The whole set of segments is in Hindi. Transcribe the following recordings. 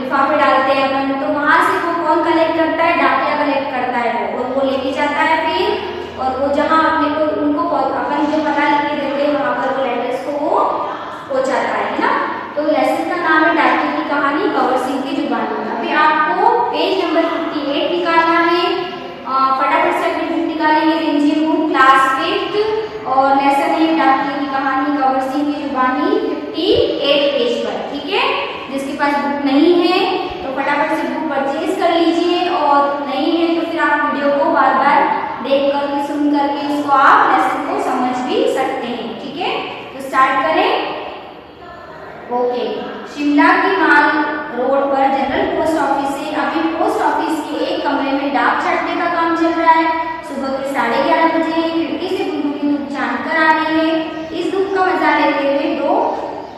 लिफाफे डालते हैं अपन, तो वहां से वो कौन कलेक्ट करता है? डाकिया कलेक्ट करता है वो, और वो लेके जाता है फिर, और वो जहाँ अपने को उनको अपन जो पता लिख के देते हैं वहां पर वो लेटर्स को वो पहुंचाता है ना। तो लेसन का नाम है डाकिया की कहानी, कंवर सिंह की जुबानी। अभी आपको पेज नंबर 58 निकालना है, फटाफट से अपनी बुक निकालेंगे, रिंजी बुक क्लास 5th, और लेसन है डाकिया की कहानी कंवर सिंह की जुबानी 58 पेज पर, ठीक है। जिसके पास बुक नहीं है तो फटाफट से बुक परचेज कर लीजिए, और नहीं है तो फिर आप वीडियो को बार बार देख करके सुन करके इसको आप लेसन को समझ भी सकते हैं, ठीक है। तो स्टार्ट करें। ओके, शिमला की माल रोड पर जनरल पोस्ट ऑफिस से अभी पोस्ट ऑफिस के एक कमरे में डाक छाटने का काम चल रहा है। सुबह के 11:30 बजे खिड़की से गुनगुनी धूप झांककर आ रही है। इस धूप का मजा लेते हुए 2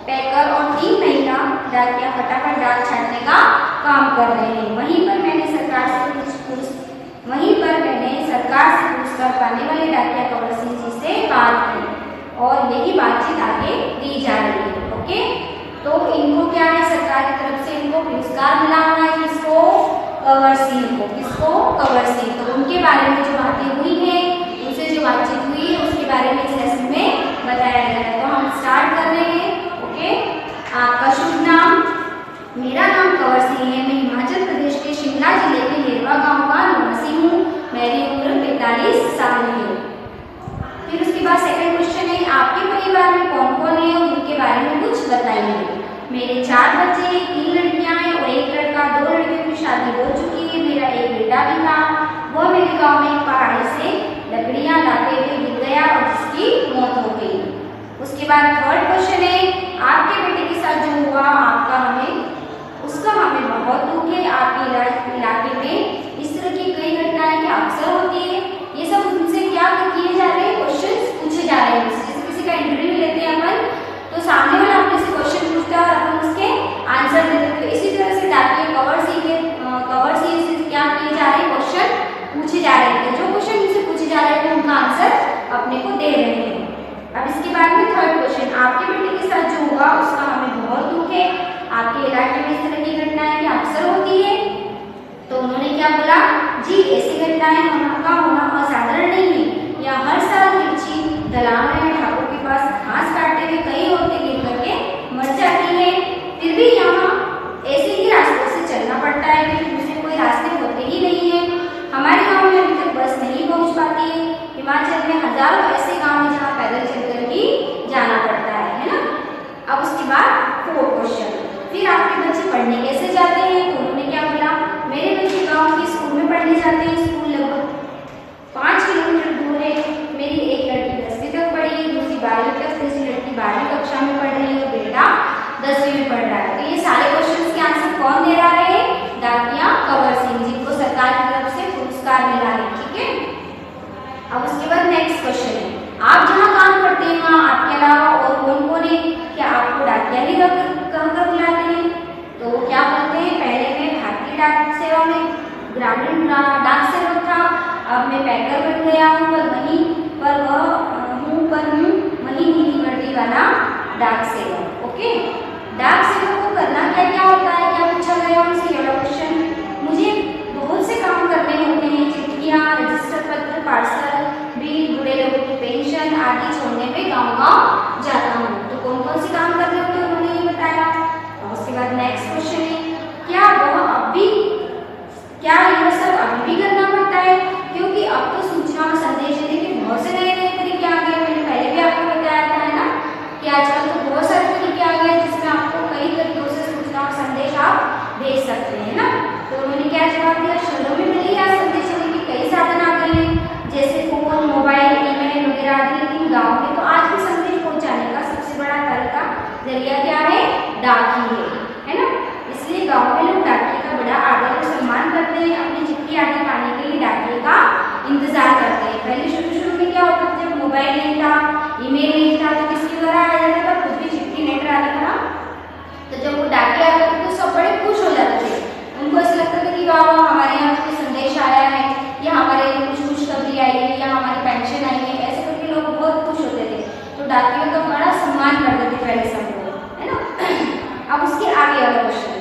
पैकर और 3 महिला डाकिया फटाफट डाक छाटने का काम कर रहे हैं। वहीं पर मैंने सरकार से पुरस्कार पाने वाले डाकिया कंवर सिंह जी से बात की, और यही बातचीत आगे दी जा रही है। ओके, तो इनको क्या है, सरकार की तरफ से इनको पुरस्कार मिला हुआ है, किसको? कंवर सिंह को। किसको? कंवर सिंह। तो उनके बारे में जो बातें हुई हैं, उनसे जो बातचीत हुई है, उसके बारे में इस लेसन में बताया गया है। तो हम स्टार्ट कर रहे हैं। ओके, आपका शुभ नाम? मेरा नाम कंवर सिंह है। मैं हिमाचल प्रदेश के शिमला जिले के लेरवा गांव का निवासी हूँ। मेरी उम्र 45 साल है। फिर उसके बाद सेकंड क्वेश्चन है, आपके परिवार में कौन कौन है, उनके बारे में कुछ बताइए। मेरे 4 बच्चे हैं, 3 लड़कियां हैं और 1 लड़का। 2 लड़कियों की शादी हो चुकी है। मेरा एक बेटा भी था, वह मेरे गांव में एक पहाड़ी से लकड़ियां लाते हुए गिर गया और जिसकी मौत हो गई। उसके बाद थर्ड क्वेश्चन है, आपके बेटे के साथ जो हुआ उसका हमें बहुत दुख है। आपके इलाके में इस तरह की कई घटनाएं क्या अक्सर होती है? ये सब उनसे क्या किए जा रहे हैं? क्वेश्चन पूछे जा रहे हैं। जैसे किसी का इंटरव्यू लेते हैं अपन, तो सामने वाला अपने से क्वेश्चन पूछता है और अपन उसके आंसर देते हैं। तो इसी तरह से डाकिया कंवर सिंह से क्या किए जा रहे हैं? क्वेश्चन पूछे जा रहे हैं। जो क्वेश्चन इनसे पूछे जा रहे हैं उनका आंसर अपने को दे रहे हैं। अब इसके बाद में थर्ड क्वेश्चन, आपके बेटे के साथ जो हुआ उसका हमें बहुत दुख है। आपके इलाके में इस तरह की घटनाएं क्या अक्सर होती है? तो उन्होंने क्या बोला? जी, ऐसी घटनाएं का होना असाधारण नहीं है। यहाँ हर साल मिर्ची दलान या ढाबों के पास घास काटते हुए कई औरतें गिर करके मर जाती है। फिर भी यहाँ ऐसे ही रास्तों से चलना पड़ता है क्योंकि दूसरे कोई रास्ते होते ही नहीं है। हमारे गाँव में अभी तक बस नहीं पहुँच पाती है। हिमाचल में हजारों ऐसे गाँव हैं जहाँ पैदल चलकर ही जाना पड़ता है ना। अब उसके बाद फोर्थ क्वेश्चन, फिर आपके बच्चे पढ़ने कैसे जाते हैं? तो उन्होंने क्या बोला? मेरे बच्चे गांव के स्कूल में पढ़ने जाते हैं। स्कूल लगभग 5 किलोमीटर दूर है। मेरी एक लड़की 10वीं तक पढ़ी है, दूसरी 12वीं तक, तीसरी लड़की 12वीं कक्षा में पढ़ रही है और बेटा 10वीं में पढ़ रहा है। तो ये सारे क्वेश्चन के आंसर कौन दे रहा है? डाकिया कंवर सिंह, जिनको सरकार की तरफ से पुरस्कार मिला है, ठीक है। अब उसके बाद नेक्स्ट क्वेश्चन है, आप जहाँ काम करते हैं वहाँ आपके अलावा और कौन कौन है? क्या आपको डाकिया ही कहकर बुलाते हैं? तो वो क्या बोलते हैं? पहले मैं भारतीय डाक सेवा में ग्रामीण डाक सेवक था, अब मैं पैकर बन गया हूँ, पर हूँ वही नीली वर्दी वाला डाक सेवक। ओके, डाक सेवक को करना क्या क्या होता है? क्या पूछा गया उनसे ये क्वेश्चन? मुझे बहुत से काम करने होते हैं, चिट्ठियाँ, रजिस्टर पत्र, पार्सल, बिल, बूढ़े लोगों की पेंशन आदि छोड़ने में गाँव जाता हूँ। तो कौन कौन से काम करने होते हैं उन्होंने ये बताया। और उसके बाद नेक्स्ट क्वेश्चन है, क्या यह सब अभी भी करना पड़ता है? क्योंकि अब तो सूचना और संदेश देने के बहुत से नए नए तरीके आ गए। मैंने पहले भी आपको बताया था, है ना, कि आजकल तो बहुत सारे तरीके आ गए जिसमें आपको कई तरीकों से सूचना और संदेश आप भेज सकते हैं ना। तो उन्होंने क्या जवाब दिया? शहरों में मिली या संदेश देने के कई साधन आ गए हैं, जैसे फोन, मोबाइल, ईमेल वगैरह आदि। लेकिन गाँव में तो आज भी संदेश पहुँचाने का सबसे बड़ा तरीका जरिया क्या है? डाक ही है ना। इसलिए गाँव में लोग डाकिए का बड़ा आदर और सम्मान करते हैं। अपनी चिट्ठी आदि पाने के लिए डाकिए का इंतजार करते हैं। पहले शुरू में क्या होता था, जब मोबाइल नहीं था, ईमेल नहीं था, तो किसके द्वारा आया जाता था? खुद भी चिट्ठी लेटर आने का। तो जब वो डाकिया आता था तो सब बड़े खुश हो जाते थे। उनको ऐसा लगता था कि वाह वाह, हमारे यहाँ कोई संदेश आया है, या हमारे लिए कुछ खुशखबरी आई है, या हमारी पेंशन आई है, ऐसे करके लोग बहुत खुश होते थे। तो डाकियों का बड़ा सम्मान करते थे पहले सब लोग, है ना। अब उसके आगे वाला क्वेश्चन,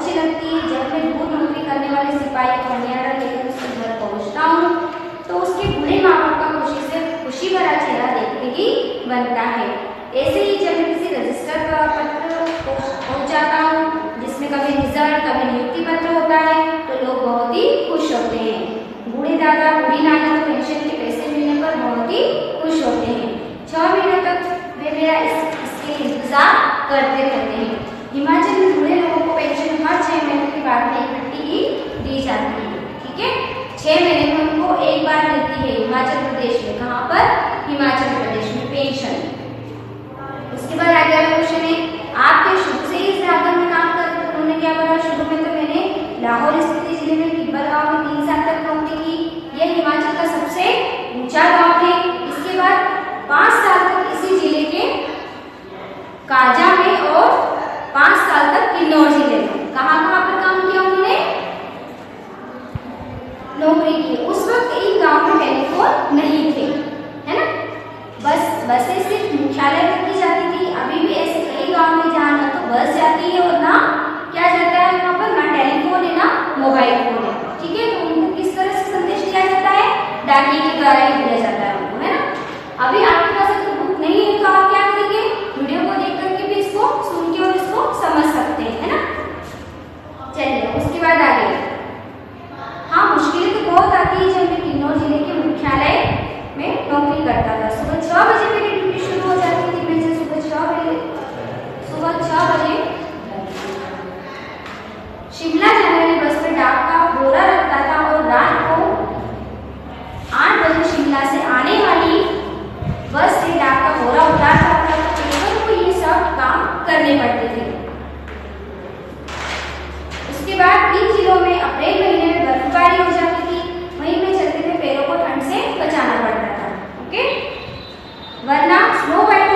अच्छी लगती है जब मैं दूर नौकरी करने वाले सिपाही को मनियारा लेकर उसके घर पहुंचता हूँ तो उसके बूढ़े माँ बाप का खुशी भरा चेहरा देखने की बनता है। ऐसे ही जब मैं किसी रजिस्टर पत्र पहुंच जाता हूँ जिसमें कभी रिजल्ट कभी नियुक्ति पत्र होता है तो लोग बहुत ही खुश होते हैं। बूढ़े दादा बूढ़ी नानी को पेंशन के पैसे मिलने पर बहुत ही खुश होते हैं। 6 महीनों तक वे मेरा इसके इंतजार करते रहते हैं। हिमाचल में बूढ़े लोगों को पेंशन हर 6 महीने के बाद में इकट्ठी ही दी जाती है। ठीक है, 6 महीने में उनको एक बार मिलती है हिमाचल प्रदेश में। कहाँ पर? हिमाचल प्रदेश में पेंशन। उसके बाद आगे वाला क्वेश्चन है, आपके शुरू से इस डाकघर में काम कर उन्होंने क्या करा? शुरू में तो मैंने लाहौर स्थित जिले में टिब्बर गांव में 3 साल तक नौकरी की। यह हिमाचल का सबसे ऊंचा गांव है। इसके बाद 5 साल तक इसी जिले के काजा में और 5 साल तक किन्नौर जिले में। कहाँ पर काम किया उन्होंने? नौकरी की। उस वक्त एक गांव में टेलीफोन नहीं थे, है ना, बसें सिर्फ मुख्यालय तक की जाती थी। अभी भी ऐसे कई गांव में जहाँ ना तो बस जाती है और ना क्या जाता है वहाँ पर, ना टेलीफोन है ना मोबाइल फोन है। ठीक है, तो उनको किस तरह से संदेश दिया जाता है? डाकिए के द्वारा ही दिया जाता है उनको, है ना। अभी आपके पास अगर बुक नहीं है तो आप क्या करेंगे? वीडियो को देख करके भी इसको सुन के और इसको समझ सकते हैं, है ना। चलिए उसके बाद आगे, हाँ मुश्किलें तो बहुत आती है। जब मैं किन्नौर जिले के मुख्यालय में नौकरी करता था, सुबह 6 बजे मेरी ड्यूटी शुरू हो जाती थी। मैं सुबह 6 बजे शिमला जाने वाली बस में डाक का बोरा रखता था और रात को 8 बजे शिमला से आने वाली बस से डाक का बोरा उतारता था। पेपर को ये सब काम करने पड़ते थे। उसके बाद इन जिलों में अप्रैल महीने में बर्फबारी हो जाती थी। मई में चलते हुए पैरों को ठंड से बचाना पड़ता था। ओके, वरना स्नो वाइट